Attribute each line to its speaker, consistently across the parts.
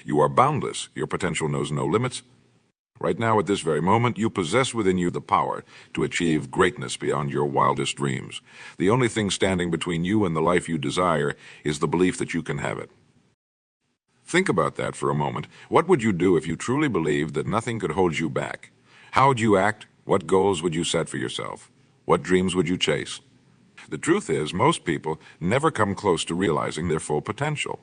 Speaker 1: You are boundless. Your potential knows no limits. Right now, at this very moment, you possess within you the power to achieve greatness beyond your wildest dreams. The only thing standing between you and the life you desire is the belief that you can have it. Think about that for a moment. What would you do if you truly believed that nothing could hold you back? How would you act? What goals would you set for yourself? What dreams would you chase? The truth is, most people never come close to realizing their full potential.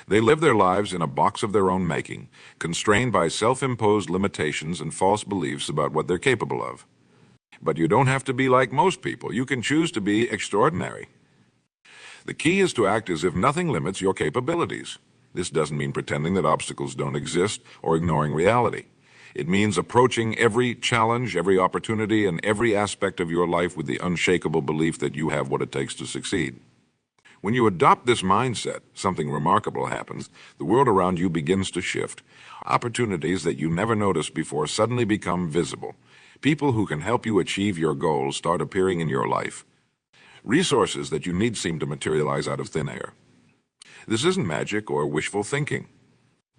Speaker 1: They live their lives in a box of their own making, constrained by self-imposed limitations and false beliefs about what they're capable of. But you don't have to be like most people. You can choose to be extraordinary. The key is to act as if nothing limits your capabilities. This doesn't mean pretending that obstacles don't exist or ignoring reality. It means approaching every challenge, every opportunity, and every aspect of your life with the unshakable belief that you have what it takes to succeed. When you adopt this mindset, something remarkable happens. The world around you begins to shift. Opportunities that you never noticed before suddenly become visible. People who can help you achieve your goals start appearing in your life. Resources that you need seem to materialize out of thin air. This isn't magic or wishful thinking.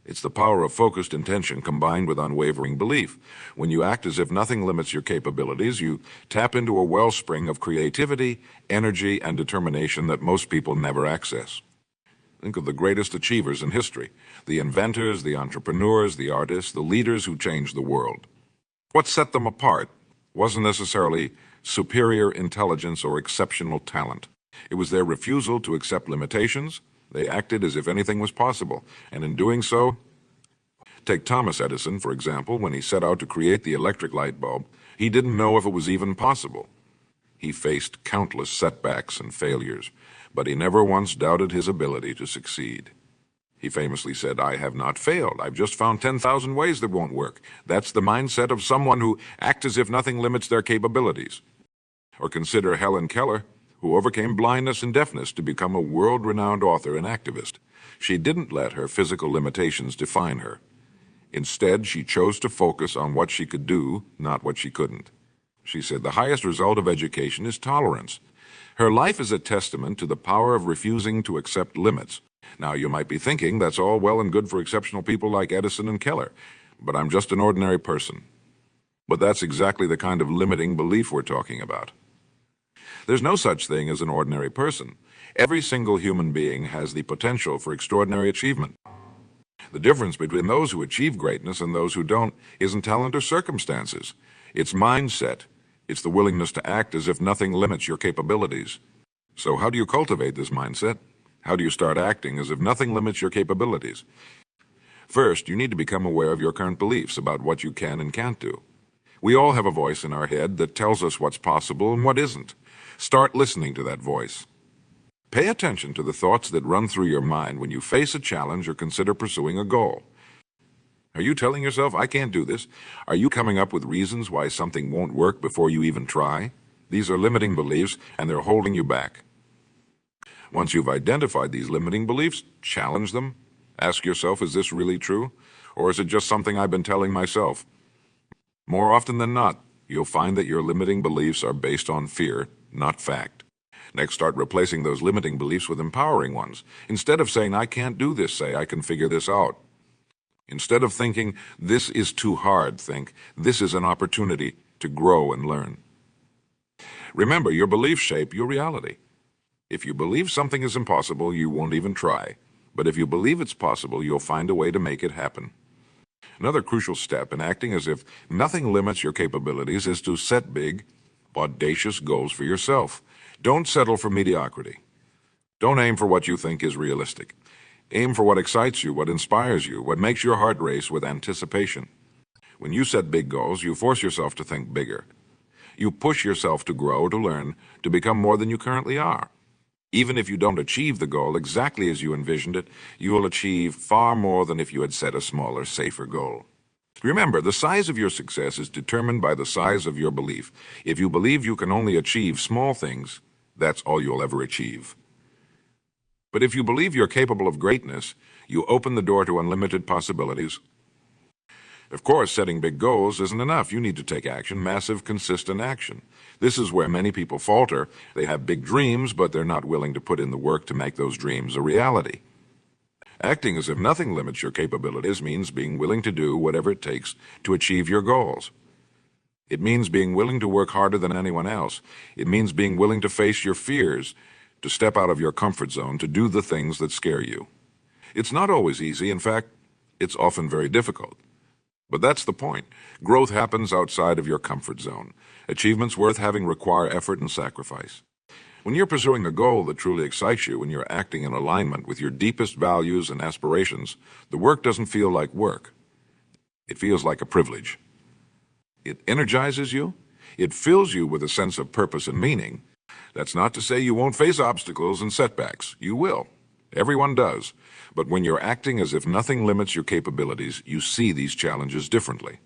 Speaker 1: It's the power of focused intention combined with unwavering belief. When you act as if nothing limits your capabilities, you tap into a wellspring of creativity, energy, and determination that most people never access. Think of the greatest achievers in history, the inventors, the entrepreneurs, the artists, the leaders who changed the world. What set them apart wasn't necessarily superior intelligence or exceptional talent. It was their refusal to accept limitations. They acted as if anything was possible, and in doing so, take Thomas Edison, for example. When he set out to create the electric light bulb, he didn't know if it was even possible. He faced countless setbacks and failures, but he never once doubted his ability to succeed. He famously said, "I have not failed. I've just found 10,000 ways that won't work." That's the mindset of someone who acts as if nothing limits their capabilities. Or consider Helen Keller, who overcame blindness and deafness to become a world-renowned author and activist. She didn't let her physical limitations define her. Instead, she chose to focus on what she could do, not what she couldn't. She said, "The highest result of education is tolerance." Her life is a testament to the power of refusing to accept limits. Now, you might be thinking, that's all well and good for exceptional people like Edison and Keller, but I'm just an ordinary person. But that's exactly the kind of limiting belief we're talking about. There's no such thing as an ordinary person. Every single human being has the potential for extraordinary achievement. The difference between those who achieve greatness and those who don't isn't talent or circumstances. It's mindset. It's the willingness to act as if nothing limits your capabilities. So how do you cultivate this mindset? How do you start acting as if nothing limits your capabilities? First, you need to become aware of your current beliefs about what you can and can't do. We all have a voice in our head that tells us what's possible and what isn't. Start listening to that voice. Pay attention to the thoughts that run through your mind when you face a challenge or consider pursuing a goal. Are you telling yourself, "I can't do this"? Are you coming up with reasons why something won't work before you even try? These are limiting beliefs, and they're holding you back. Once you've identified these limiting beliefs, challenge them. Ask yourself, is this really true? Or is it just something I've been telling myself? More often than not, you'll find that your limiting beliefs are based on fear, not fact. Next, start replacing those limiting beliefs with empowering ones. Instead of saying, "I can't do this," say, "I can figure this out." Instead of thinking, "This is too hard," think, "This is an opportunity to grow and learn." Remember, your beliefs shape your reality. If you believe something is impossible, you won't even try. But if you believe it's possible, you'll find a way to make it happen. Another crucial step in acting as if nothing limits your capabilities is to set big, audacious goals for yourself. Don't settle for mediocrity. Don't aim for what you think is realistic. Aim for what excites you, what inspires you, what makes your heart race with anticipation. When you set big goals, you force yourself to think bigger. You push yourself to grow, to learn, to become more than you currently are. Even if you don't achieve the goal exactly as you envisioned it, you will achieve far more than if you had set a smaller, safer goal. Remember, the size of your success is determined by the size of your belief. If you believe you can only achieve small things, that's all you'll ever achieve. But if you believe you're capable of greatness, you open the door to unlimited possibilities. Of course, setting big goals isn't enough. You need to take action, massive, consistent action. This is where many people falter. They have big dreams, but they're not willing to put in the work to make those dreams a reality. Acting as if nothing limits your capabilities means being willing to do whatever it takes to achieve your goals. It means being willing to work harder than anyone else. It means being willing to face your fears, to step out of your comfort zone, to do the things that scare you. It's not always easy. In fact, it's often very difficult. But that's the point. Growth happens outside of your comfort zone. Achievements worth having require effort and sacrifice. When you're pursuing a goal that truly excites you, when you're acting in alignment with your deepest values and aspirations, the work doesn't feel like work. It feels like a privilege. It energizes you. It fills you with a sense of purpose and meaning. That's not to say you won't face obstacles and setbacks. You will. Everyone does. But when you're acting as if nothing limits your capabilities, you see these challenges differently.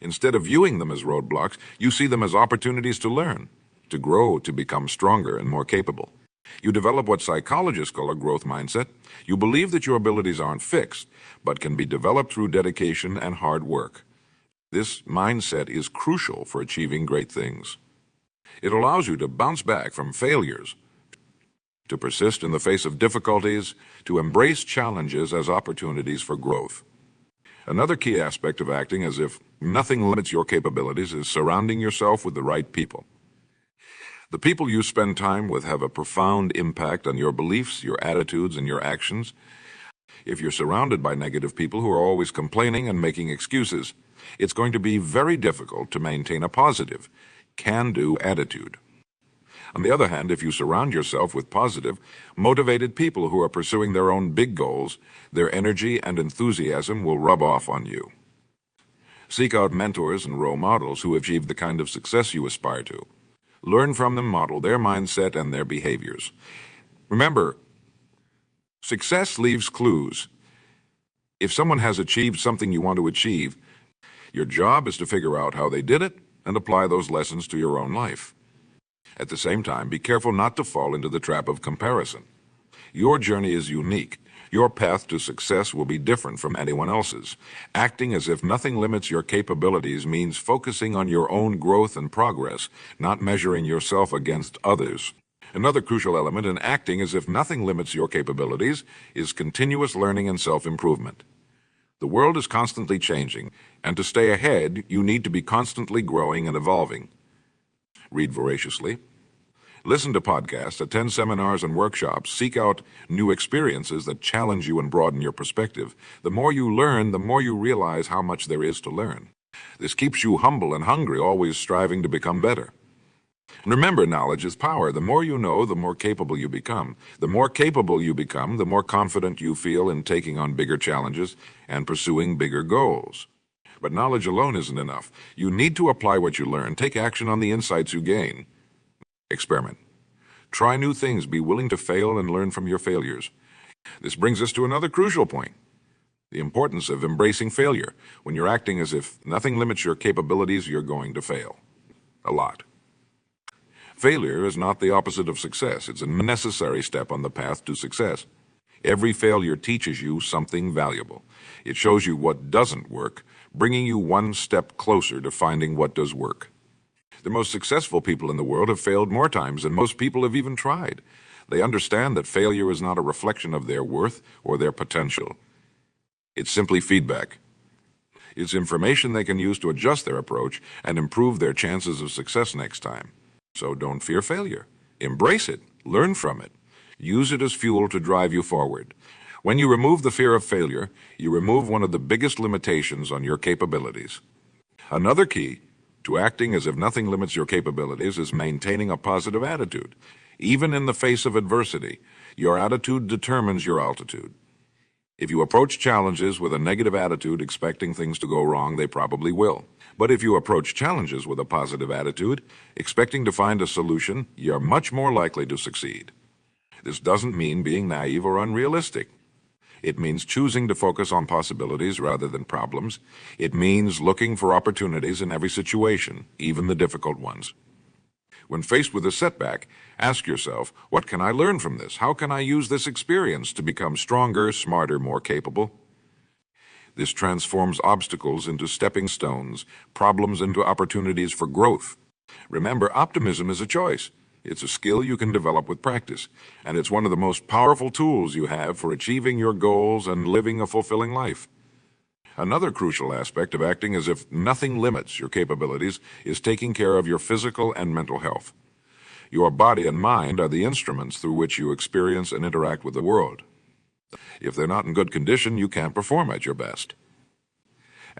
Speaker 1: Instead of viewing them as roadblocks, you see them as opportunities to learn, to grow, to become stronger and more capable. You develop what psychologists call a growth mindset. You believe that your abilities aren't fixed, but can be developed through dedication and hard work. This mindset is crucial for achieving great things. It allows you to bounce back from failures, to persist in the face of difficulties, to embrace challenges as opportunities for growth. Another key aspect of acting as if nothing limits your capabilities is surrounding yourself with the right people. The people you spend time with have a profound impact on your beliefs, your attitudes, and your actions. If you're surrounded by negative people who are always complaining and making excuses, it's going to be very difficult to maintain a positive, can-do attitude. On the other hand, if you surround yourself with positive, motivated people who are pursuing their own big goals, their energy and enthusiasm will rub off on you. Seek out mentors and role models who achieve the kind of success you aspire to. Learn from them, model their mindset and their behaviors. Remember, success leaves clues. If someone has achieved something you want to achieve, your job is to figure out how they did it and apply those lessons to your own life. At the same time, be careful not to fall into the trap of comparison. Your journey is unique. Your path to success will be different from anyone else's. Acting as if nothing limits your capabilities means focusing on your own growth and progress, not measuring yourself against others. Another crucial element in acting as if nothing limits your capabilities is continuous learning and self-improvement. The world is constantly changing, and to stay ahead, you need to be constantly growing and evolving. Read voraciously. Listen to podcasts, attend seminars and workshops, seek out new experiences that challenge you and broaden your perspective. The more you learn, the more you realize how much there is to learn. This keeps you humble and hungry, always striving to become better. Remember, knowledge is power. The more you know, the more capable you become. The more capable you become, the more confident you feel in taking on bigger challenges and pursuing bigger goals. But knowledge alone isn't enough. You need to apply what you learn. Take action on the insights you gain. Experiment. Try new things. Be willing to fail and learn from your failures. This brings us to another crucial point: the importance of embracing failure. When you're acting as if nothing limits your capabilities, you're going to fail. A lot. Failure is not the opposite of success. It's a necessary step on the path to success. Every failure teaches you something valuable. It shows you what doesn't work, bringing you one step closer to finding what does work. The most successful people in the world have failed more times than most people have even tried. They understand that failure is not a reflection of their worth or their potential. It's simply feedback. It's information they can use to adjust their approach and improve their chances of success next time. So don't fear failure. Embrace it. Learn from it. Use it as fuel to drive you forward. When you remove the fear of failure, you remove one of the biggest limitations on your capabilities. Another key to acting as if nothing limits your capabilities is maintaining a positive attitude. Even in the face of adversity, your attitude determines your altitude. If you approach challenges with a negative attitude, expecting things to go wrong, they probably will. But if you approach challenges with a positive attitude, expecting to find a solution, you're much more likely to succeed. This doesn't mean being naive or unrealistic. It means choosing to focus on possibilities rather than problems. It means looking for opportunities in every situation, even the difficult ones. When faced with a setback, ask yourself, what can I learn from this? How can I use this experience to become stronger, smarter, more capable? This transforms obstacles into stepping stones, problems into opportunities for growth. Remember, optimism is a choice. It's a skill you can develop with practice, and it's one of the most powerful tools you have for achieving your goals and living a fulfilling life. Another crucial aspect of acting as if nothing limits your capabilities is taking care of your physical and mental health. Your body and mind are the instruments through which you experience and interact with the world. If they're not in good condition, you can't perform at your best.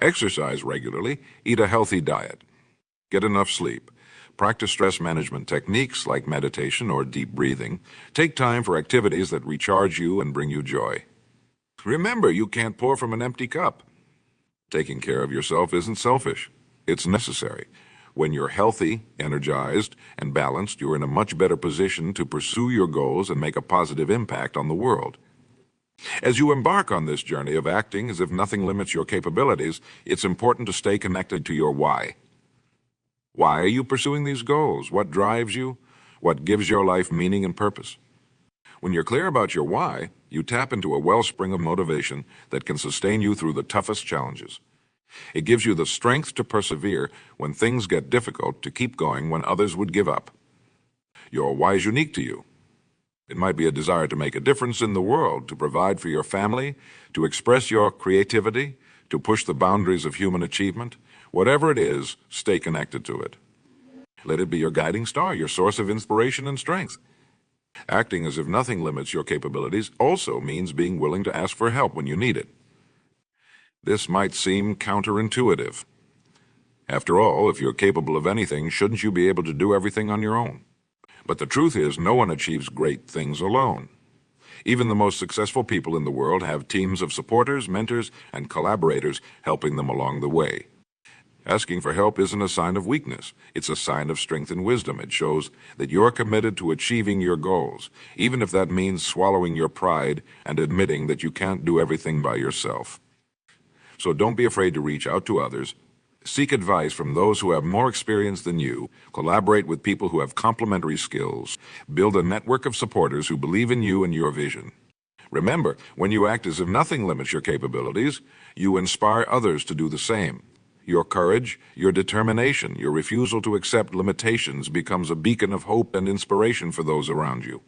Speaker 1: Exercise regularly, eat a healthy diet, get enough sleep, practice stress management techniques like meditation or deep breathing, take time for activities that recharge you and bring you joy. Remember, you can't pour from an empty cup. Taking care of yourself isn't selfish. It's necessary. When you're healthy, energized, and balanced, you're in a much better position to pursue your goals and make a positive impact on the world. As you embark on this journey of acting as if nothing limits your capabilities, it's important to stay connected to your why. Why are you pursuing these goals? What drives you? What gives your life meaning and purpose? When you're clear about your why, you tap into a wellspring of motivation that can sustain you through the toughest challenges. It gives you the strength to persevere when things get difficult, to keep going when others would give up. Your why is unique to you. It might be a desire to make a difference in the world, to provide for your family, to express your creativity, to push the boundaries of human achievement. Whatever it is, stay connected to it. Let it be your guiding star, your source of inspiration and strength. Acting as if nothing limits your capabilities also means being willing to ask for help when you need it. This might seem counterintuitive. After all, if you're capable of anything, shouldn't you be able to do everything on your own? But the truth is, no one achieves great things alone. Even the most successful people in the world have teams of supporters, mentors, and collaborators helping them along the way. Asking for help isn't a sign of weakness. It's a sign of strength and wisdom. It shows that you're committed to achieving your goals, even if that means swallowing your pride and admitting that you can't do everything by yourself. So don't be afraid to reach out to others. Seek advice from those who have more experience than you. Collaborate with people who have complementary skills. Build a network of supporters who believe in you and your vision. Remember, when you act as if nothing limits your capabilities, you inspire others to do the same. Your courage, your determination, your refusal to accept limitations becomes a beacon of hope and inspiration for those around you.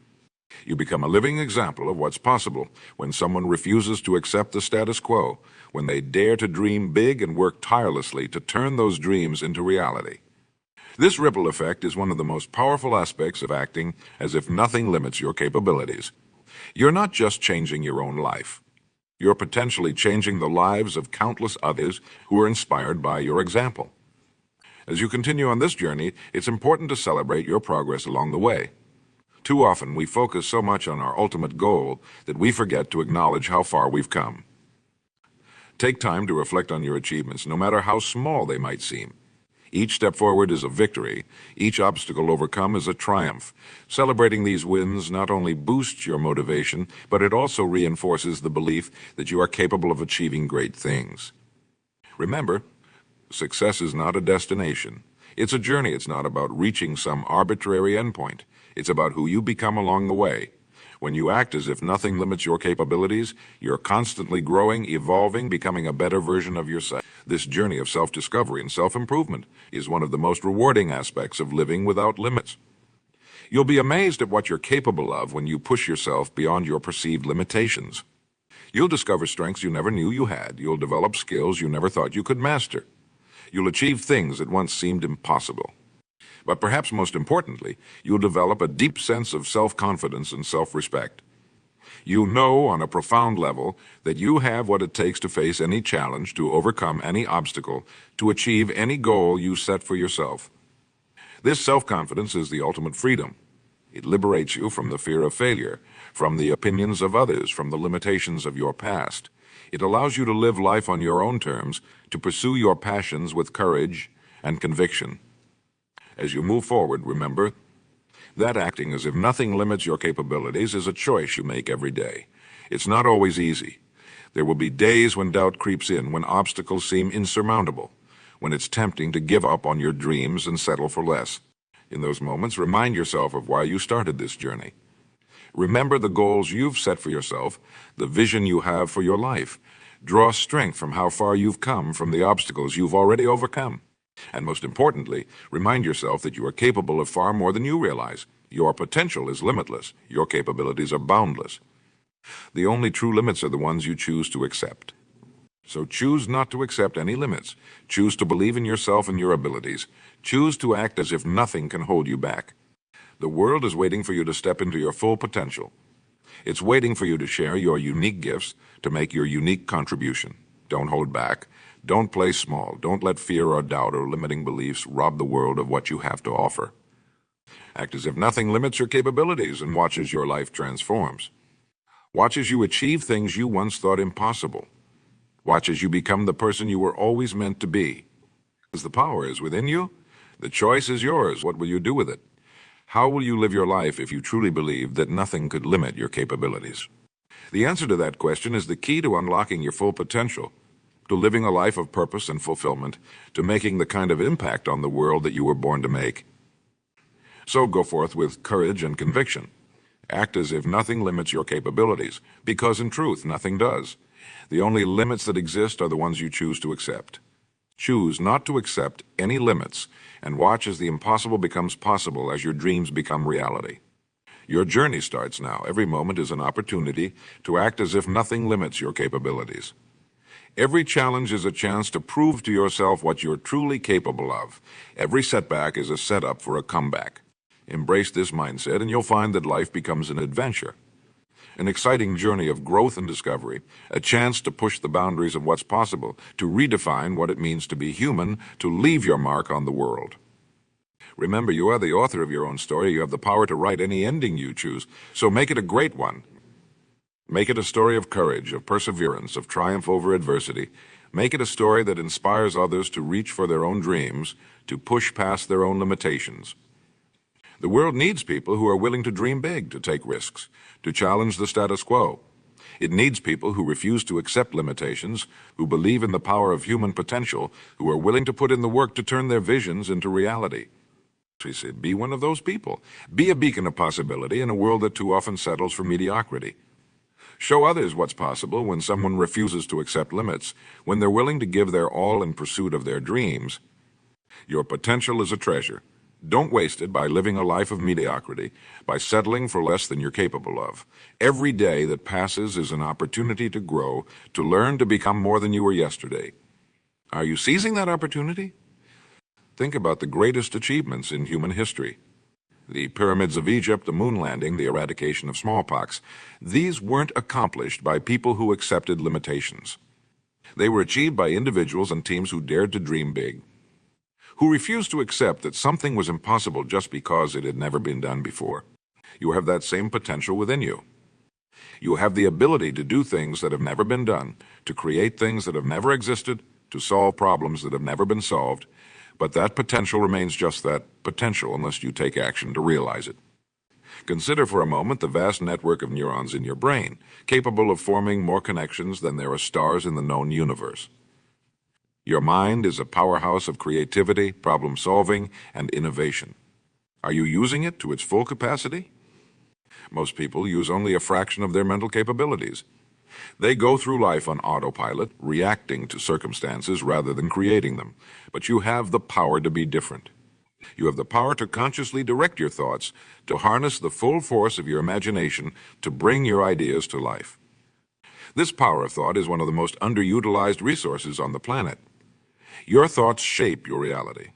Speaker 1: You become a living example of what's possible when someone refuses to accept the status quo, when they dare to dream big and work tirelessly to turn those dreams into reality. This ripple effect is one of the most powerful aspects of acting as if nothing limits your capabilities. You're not just changing your own life. You're potentially changing the lives of countless others who are inspired by your example. As you continue on this journey, it's important to celebrate your progress along the way. Too often, we focus so much on our ultimate goal that we forget to acknowledge how far we've come. Take time to reflect on your achievements, no matter how small they might seem. Each step forward is a victory. Each obstacle overcome is a triumph. Celebrating these wins not only boosts your motivation, but it also reinforces the belief that you are capable of achieving great things. Remember, success is not a destination. It's a journey. It's not about reaching some arbitrary endpoint. It's about who you become along the way. When you act as if nothing limits your capabilities, you're constantly growing, evolving, becoming a better version of yourself. This journey of self-discovery and self-improvement is one of the most rewarding aspects of living without limits. You'll be amazed at what you're capable of when you push yourself beyond your perceived limitations. You'll discover strengths you never knew you had. You'll develop skills you never thought you could master. You'll achieve things that once seemed impossible. But perhaps most importantly, you'll develop a deep sense of self-confidence and self-respect. You know on a profound level that you have what it takes to face any challenge, to overcome any obstacle, to achieve any goal you set for yourself. This self-confidence is the ultimate freedom. It liberates you from the fear of failure, from the opinions of others, from the limitations of your past. It allows you to live life on your own terms, to pursue your passions with courage and conviction. As you move forward, remember that acting as if nothing limits your capabilities is a choice you make every day. It's not always easy. There will be days when doubt creeps in, when obstacles seem insurmountable, when it's tempting to give up on your dreams and settle for less. In those moments, remind yourself of why you started this journey. Remember the goals you've set for yourself, the vision you have for your life. Draw strength from how far you've come, from the obstacles you've already overcome. And most importantly, remind yourself that you are capable of far more than you realize. Your potential is limitless. Your capabilities are boundless. The only true limits are the ones you choose to accept. So choose not to accept any limits. Choose to believe in yourself and your abilities. Choose to act as if nothing can hold you back. The world is waiting for you to step into your full potential. It's waiting for you to share your unique gifts, to make your unique contribution. Don't hold back. Don't play small. Don't let fear or doubt or limiting beliefs rob the world of what you have to offer. Act as if nothing limits your capabilities and watch as your life transforms. Watch as you achieve things you once thought impossible. Watch as you become the person you were always meant to be. As the power is within you, the choice is yours. What will you do with it? How will you live your life if you truly believe that nothing could limit your capabilities? The answer to that question is the key to unlocking your full potential, to living a life of purpose and fulfillment, to making the kind of impact on the world that you were born to make. So go forth with courage and conviction. Act as if nothing limits your capabilities, because in truth, nothing does. The only limits that exist are the ones you choose to accept. Choose not to accept any limits, and watch as the impossible becomes possible as your dreams become reality. Your journey starts now. Every moment is an opportunity to act as if nothing limits your capabilities. Every challenge is a chance to prove to yourself what you're truly capable of. Every setback is a setup for a comeback. Embrace this mindset and you'll find that life becomes an adventure. An exciting journey of growth and discovery, a chance to push the boundaries of what's possible, to redefine what it means to be human, to leave your mark on the world. Remember, you are the author of your own story. You have the power to write any ending you choose, so make it a great one. Make it a story of courage, of perseverance, of triumph over adversity. Make it a story that inspires others to reach for their own dreams, to push past their own limitations. The world needs people who are willing to dream big, to take risks, to challenge the status quo. It needs people who refuse to accept limitations, who believe in the power of human potential, who are willing to put in the work to turn their visions into reality. She said, be one of those people. Be a beacon of possibility in a world that too often settles for mediocrity. Show others what's possible when someone refuses to accept limits, when they're willing to give their all in pursuit of their dreams. Your potential is a treasure. Don't waste it by living a life of mediocrity, by settling for less than you're capable of. Every day that passes is an opportunity to grow, to learn to become more than you were yesterday. Are you seizing that opportunity? Think about the greatest achievements in human history. The pyramids of Egypt, the moon landing, the eradication of smallpox. These weren't accomplished by people who accepted limitations. They were achieved by individuals and teams who dared to dream big, who refused to accept that something was impossible just because it had never been done before. You have that same potential within you. You have the ability to do things that have never been done, to create things that have never existed, to solve problems that have never been solved, but that potential remains just that, potential, unless you take action to realize it. Consider for a moment the vast network of neurons in your brain, capable of forming more connections than there are stars in the known universe. Your mind is a powerhouse of creativity, problem-solving, and innovation. Are you using it to its full capacity? Most people use only a fraction of their mental capabilities. They go through life on autopilot, reacting to circumstances rather than creating them. But you have the power to be different. You have the power to consciously direct your thoughts, to harness the full force of your imagination, to bring your ideas to life. This power of thought is one of the most underutilized resources on the planet. Your thoughts shape your reality.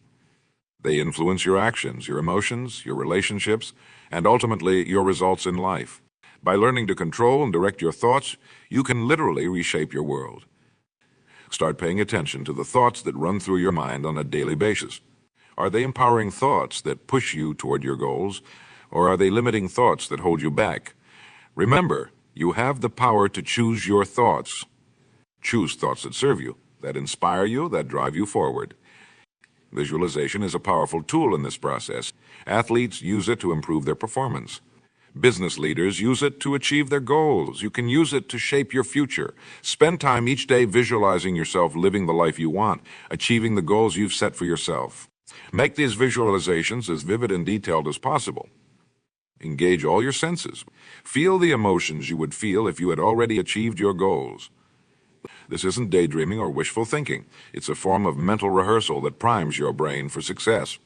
Speaker 1: They influence your actions, your emotions, your relationships, and ultimately your results in life. By learning to control and direct your thoughts, you can literally reshape your world. Start paying attention to the thoughts that run through your mind on a daily basis. Are they empowering thoughts that push you toward your goals, or are they limiting thoughts that hold you back? Remember, you have the power to choose your thoughts. Choose thoughts that serve you, that inspire you, that drive you forward. Visualization is a powerful tool in this process. Athletes use it to improve their performance. Business leaders use it to achieve their goals. You can use it to shape your future. Spend time each day visualizing yourself living the life you want, achieving the goals you've set for yourself. Make these visualizations as vivid and detailed as possible. Engage all your senses. Feel the emotions you would feel if you had already achieved your goals. This isn't daydreaming or wishful thinking. It's a form of mental rehearsal that primes your brain for success.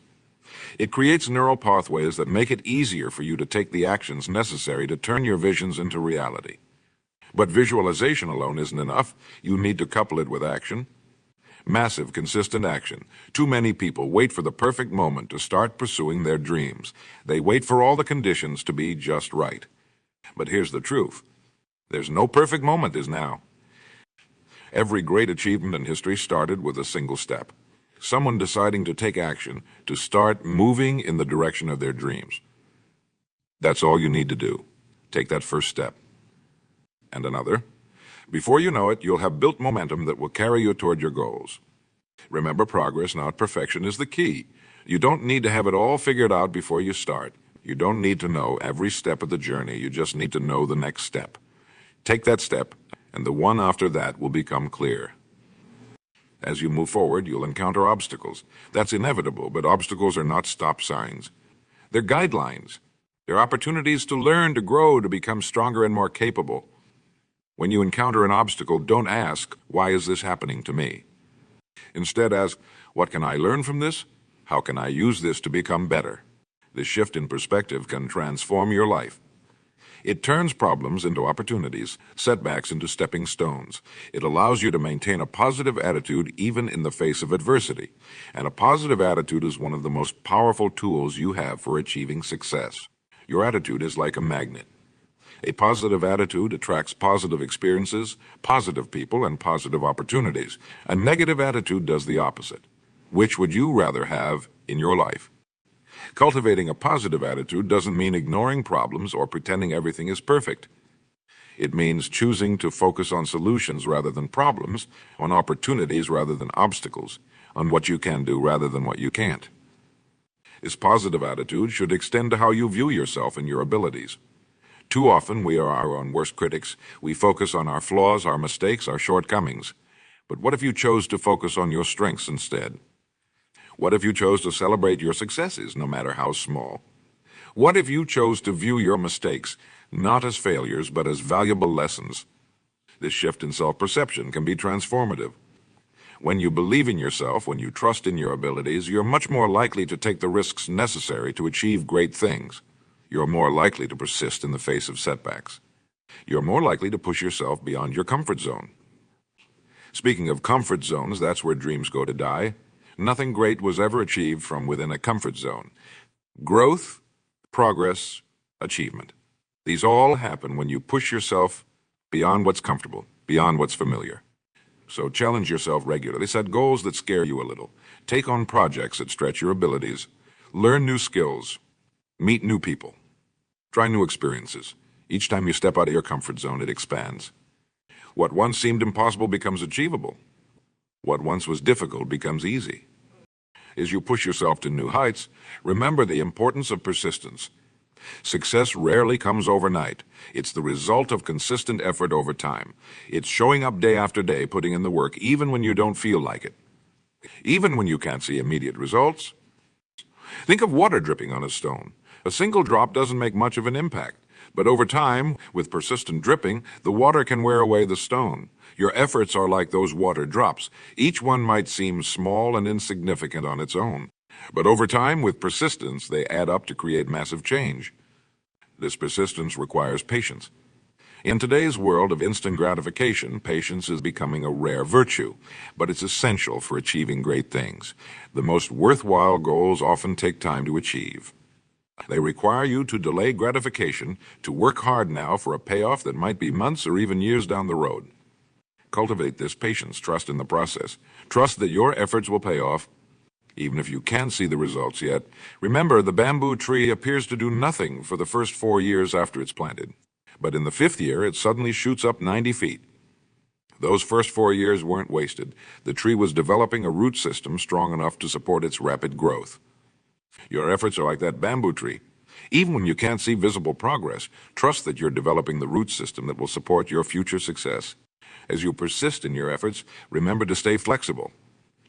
Speaker 1: It creates neural pathways that make it easier for you to take the actions necessary to turn your visions into reality. But visualization alone isn't enough. You need to couple it with action. Massive, consistent action. Too many people wait for the perfect moment to start pursuing their dreams. They wait for all the conditions to be just right. But here's the truth. There's no perfect moment is now. Every great achievement in history started with a single step. Someone deciding to take action, to start moving in the direction of their dreams. That's all you need to do. Take that first step. And another. Before you know it, you'll have built momentum that will carry you toward your goals. Remember, progress, not perfection, is the key. You don't need to have it all figured out before you start. You don't need to know every step of the journey. You just need to know the next step. Take that step, and the one after that will become clear. As you move forward, you'll encounter obstacles. That's inevitable, but obstacles are not stop signs. They're guidelines. They're opportunities to learn, to grow, to become stronger and more capable. When you encounter an obstacle, don't ask, "Why is this happening to me?" Instead, ask, "What can I learn from this? How can I use this to become better?" This shift in perspective can transform your life. It turns problems into opportunities, setbacks into stepping stones. It allows you to maintain a positive attitude even in the face of adversity. And a positive attitude is one of the most powerful tools you have for achieving success. Your attitude is like a magnet. A positive attitude attracts positive experiences, positive people, and positive opportunities. A negative attitude does the opposite. Which would you rather have in your life? Cultivating a positive attitude doesn't mean ignoring problems or pretending everything is perfect. It means choosing to focus on solutions rather than problems, on opportunities rather than obstacles, on what you can do rather than what you can't. This positive attitude should extend to how you view yourself and your abilities. Too often, we are our own worst critics. We focus on our flaws, our mistakes, our shortcomings. But what if you chose to focus on your strengths instead? What if you chose to celebrate your successes, no matter how small? What if you chose to view your mistakes not as failures, but as valuable lessons? This shift in self-perception can be transformative. When you believe in yourself, when you trust in your abilities, you're much more likely to take the risks necessary to achieve great things. You're more likely to persist in the face of setbacks. You're more likely to push yourself beyond your comfort zone. Speaking of comfort zones, that's where dreams go to die. Nothing great was ever achieved from within a comfort zone. Growth, progress, achievement. These all happen when you push yourself beyond what's comfortable, beyond what's familiar. So challenge yourself regularly. Set goals that scare you a little. Take on projects that stretch your abilities. Learn new skills. Meet new people. Try new experiences. Each time you step out of your comfort zone, it expands. What once seemed impossible becomes achievable. What once was difficult becomes easy. As you push yourself to new heights, remember the importance of persistence. Success rarely comes overnight. It's the result of consistent effort over time. It's showing up day after day, putting in the work, even when you don't feel like it. Even when you can't see immediate results. Think of water dripping on a stone. A single drop doesn't make much of an impact. But over time, with persistent dripping, the water can wear away the stone. Your efforts are like those water drops. Each one might seem small and insignificant on its own. But over time, with persistence, they add up to create massive change. This persistence requires patience. In today's world of instant gratification, patience is becoming a rare virtue, but it's essential for achieving great things. The most worthwhile goals often take time to achieve. They require you to delay gratification, to work hard now for a payoff that might be months or even years down the road. Cultivate this patience, trust in the process. Trust that your efforts will pay off, even if you can't see the results yet. Remember, the bamboo tree appears to do nothing for the first 4 years after it's planted. But in the 5th year, it suddenly shoots up 90 feet. Those first 4 years weren't wasted. The tree was developing a root system strong enough to support its rapid growth. Your efforts are like that bamboo tree. Even when you can't see visible progress, trust that you're developing the root system that will support your future success. As you persist in your efforts, remember to stay flexible.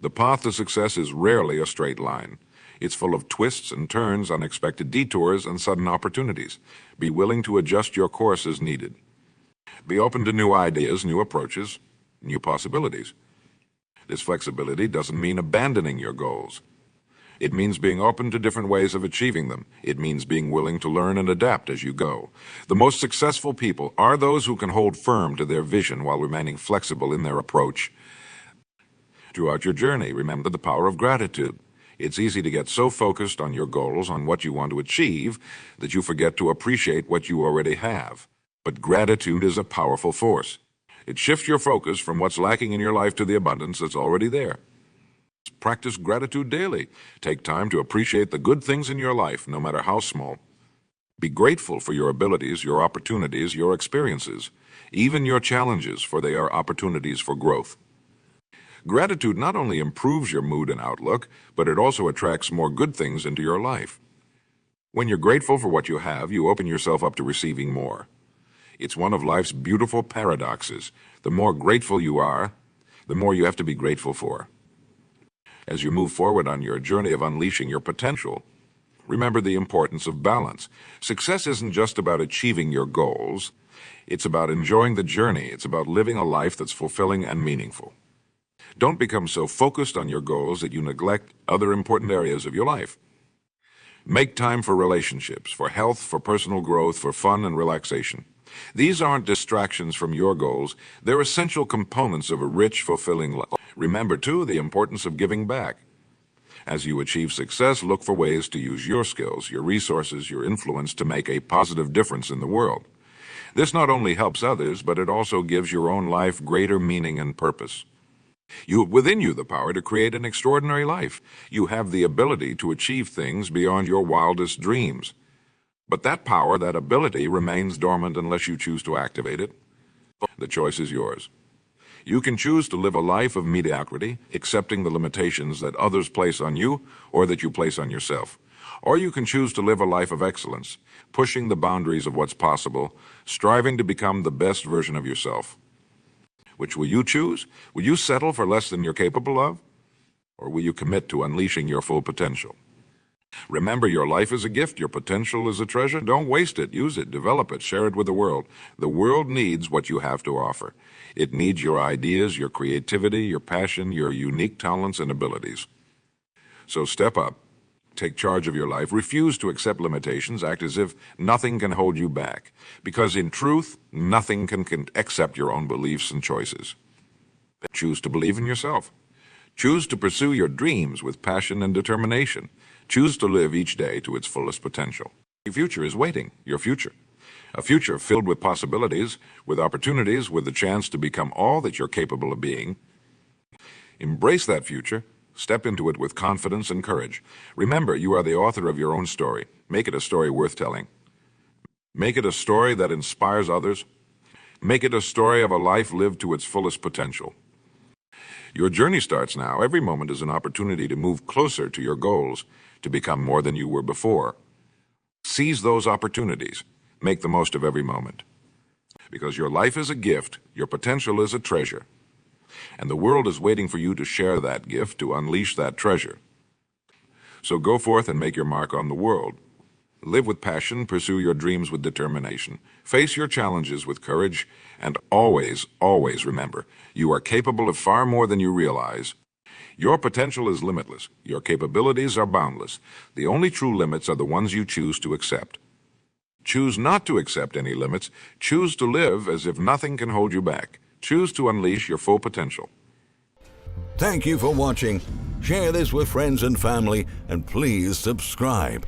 Speaker 1: The path to success is rarely a straight line. It's full of twists and turns, unexpected detours, and sudden opportunities. Be willing to adjust your course as needed. Be open to new ideas, new approaches, new possibilities. This flexibility doesn't mean abandoning your goals. It means being open to different ways of achieving them. It means being willing to learn and adapt as you go. The most successful people are those who can hold firm to their vision while remaining flexible in their approach. Throughout your journey, remember the power of gratitude. It's easy to get so focused on your goals, on what you want to achieve, that you forget to appreciate what you already have. But gratitude is a powerful force. It shifts your focus from what's lacking in your life to the abundance that's already there. Practice gratitude daily. Take time to appreciate the good things in your life, no matter how small. Be grateful for your abilities, your opportunities, your experiences, even your challenges, for they are opportunities for growth. Gratitude not only improves your mood and outlook, but it also attracts more good things into your life. When you're grateful for what you have, you open yourself up to receiving more. It's one of life's beautiful paradoxes. The more grateful you are, the more you have to be grateful for. As you move forward on your journey of unleashing your potential, remember the importance of balance. Success isn't just about achieving your goals. It's about enjoying the journey. It's about living a life that's fulfilling and meaningful. Don't become so focused on your goals that you neglect other important areas of your life. Make time for relationships, for health, for personal growth, for fun and relaxation. These aren't distractions from your goals. They're essential components of a rich, fulfilling life. Remember, too, the importance of giving back. As you achieve success, look for ways to use your skills, your resources, your influence to make a positive difference in the world. This not only helps others, but it also gives your own life greater meaning and purpose. You have within you the power to create an extraordinary life. You have the ability to achieve things beyond your wildest dreams. But that power, that ability, remains dormant unless you choose to activate it. The choice is yours. You can choose to live a life of mediocrity, accepting the limitations that others place on you or that you place on yourself. Or you can choose to live a life of excellence, pushing the boundaries of what's possible, striving to become the best version of yourself. Which will you choose? Will you settle for less than you're capable of? Or will you commit to unleashing your full potential? Remember, your life is a gift. Your potential is a treasure. Don't waste it. Use it. Develop it. Share it with the world. The world needs what you have to offer. It needs your ideas, your creativity, your passion, your unique talents and abilities. So step up. Take charge of your life. Refuse to accept limitations. Act as if nothing can hold you back. Because in truth, nothing can accept your own beliefs and choices. Choose to believe in yourself. Choose to pursue your dreams with passion and determination. Choose to live each day to its fullest potential. Your future is waiting. Your future. A future filled with possibilities, with opportunities, with the chance to become all that you're capable of being. Embrace that future. Step into it with confidence and courage. Remember, you are the author of your own story. Make it a story worth telling. Make it a story that inspires others. Make it a story of a life lived to its fullest potential. Your journey starts now. Every moment is an opportunity to move closer to your goals, to become more than you were before. Seize those opportunities. Make the most of every moment. Because your life is a gift, your potential is a treasure. And the world is waiting for you to share that gift, to unleash that treasure. So go forth and make your mark on the world. Live with passion, pursue your dreams with determination. Face your challenges with courage, and always, always remember, you are capable of far more than you realize. Your potential is limitless. Your capabilities are boundless. The only true limits are the ones you choose to accept. Choose not to accept any limits. Choose to live as if nothing can hold you back. Choose to unleash your full potential.
Speaker 2: Thank you for watching. Share this with friends and family, and please subscribe.